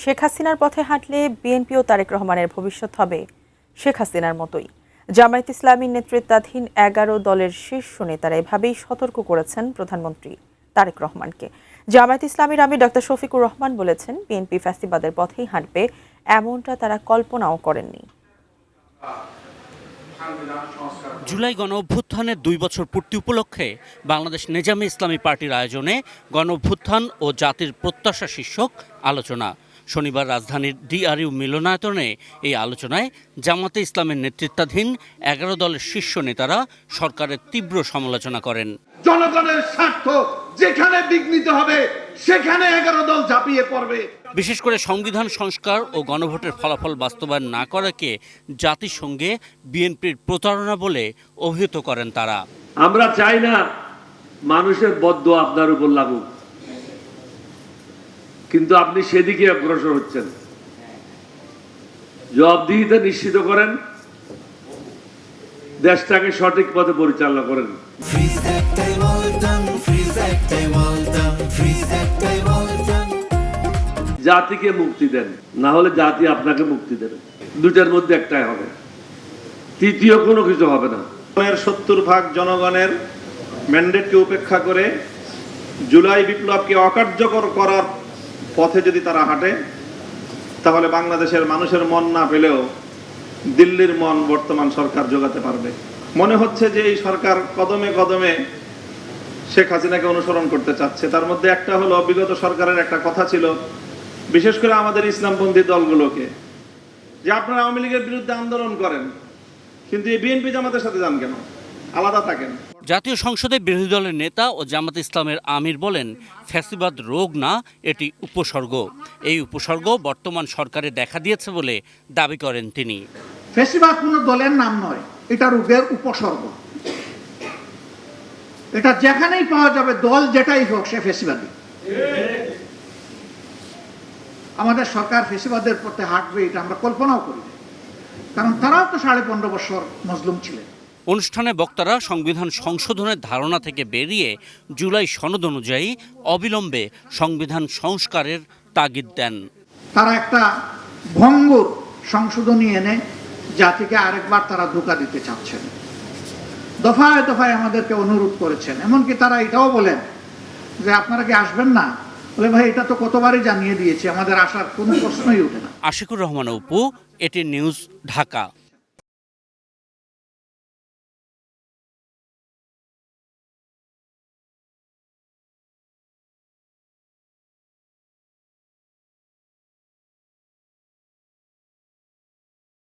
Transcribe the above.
শেখ হাসিনার পথে হাঁটলে বিএনপি ও তারেক রহমানের ভবিষ্যৎ হবে শেখ হাসিনার মতোই। জামায়াত ইসলামীর নেতৃত্বাধীন ১১ দলের শীর্ষ নেতারা এভাবেই সতর্ক করেছেন প্রধানমন্ত্রী তারেক রহমানকে। জামায়াত ইসলামীর আমির ডক্টর শফিকুর রহমান বলেছেন, বিএনপি ফ্যাসিবাদের পথেই হাঁটবে, এমনটা তারা কল্পনাও করেননি। জুলাই গণঅভ্যুত্থানের ২ বছর পূর্তি উপলক্ষে বাংলাদেশ নেজামে ইসলামী পার্টির আয়োজনে গণঅভ্যুত্থান ও জাতির প্রত্যাশা শীর্ষক আলোচনা। শনিবার রাজধানীর ডিআরইউ মিলনায়তনে এই আলোচনায় জামাতে ইসলামের নেতৃত্বাধীন ১১ দলের শীর্ষ নেতারা সরকারের তীব্র সমালোচনা করেন। জনগণের স্বার্থ যেখানে বিঘ্নিত হবে সেখানে ১১ দল ঝাঁপিয়ে পড়বে। বিশেষ করে সংবিধান সংস্কার ও গণভোটের ফলাফল বাস্তবায়ন না করাকে জাতিসংঘে বিএনপির প্রতারণা বলে অভিহিত করেন তারা। আমরা চাই না মানুষের বদদোয়া আপনার উপর লাগুক, কিন্তু আপনি সেদিকে অগ্রসর হচ্ছেন। জবাবদিহিতা নিশ্চিত করেন, দেশটাকে সঠিক পথে পরিচালনা করেন। জাতিকে মুক্তি দেন, না হলে জাতি আপনাকে মুক্তি দেবে। দুটার মধ্যে একটাই হবে, তৃতীয় কোনো কিছু হবে না। ৭০% জনগণের ম্যান্ডেটকে উপেক্ষা করে জুলাই বিপ্লবকে অকার্যকর করার পথে যদি তারা হাঁটে, তাহলে বাংলাদেশের মানুষের মন না পেলেও দিল্লির মন বর্তমান সরকার জোগাতে পারবে। মনে হচ্ছে যে এই সরকার কদমে কদমে শেখ হাসিনাকে অনুসরণ করতে চাচ্ছে। তার মধ্যে একটা হলো, বিগত সরকারের একটা কথা ছিল, বিশেষ করে আমাদের ইসলামপন্থী দলগুলোকে, যে আপনারা আওয়ামী লীগের বিরুদ্ধে আন্দোলন করেন, কিন্তু এই বিএনপি জামাতের সাথে যান কেন, আলাদা থাকেন। জাতীয় সংসদে বিরোধী দলের নেতা ও জামাত ইসলামের আমির বলেন, ফ্যাসিবাদ রোগ না, এটি উপসর্গ। এই উপসর্গ বর্তমান সরকারে দেখা দিয়েছে বলে দাবি করেন তিনি। ফ্যাসিবাদ কোনো দলের নাম নয়, এটা রোগের উপসর্গ। এটা যেখানেই পাওয়া যাবে, দল যেটাই হোক, সে ফ্যাসিবাদী। আমাদের সরকার ফ্যাসিবাদের পথে হাঁটবে এটা আমরা কল্পনাও করি, কারণ তারাও তো 15.5 বছর মজলুম ছিলেন। অনুষ্ঠানে বক্তারা সংবিধান সংশোধনের ধারণা থেকে বেরিয়ে জুলাই সনদ অনুযায়ী অবিলম্বে সংবিধান সংস্কারের তাগিদ দেন। তারা একটা ভঙ্গুর সংশোধনী এনে জাতিকে আরেকবার তারা ধোঁকা দিতে চাচ্ছেন। দফায় দফায় আমাদেরকে অনুরোধ করেছেন, এমনকি তারা এটাও বলেন যে আপনারা কি আসবেন না? বলে, ভাই এটা তো কতবারই জানিয়ে দিয়েছি, আমাদের আসার কোনো প্রশ্নই ওঠে না। আশিকুর রহমান অপু, এটি নিউজ, ঢাকা।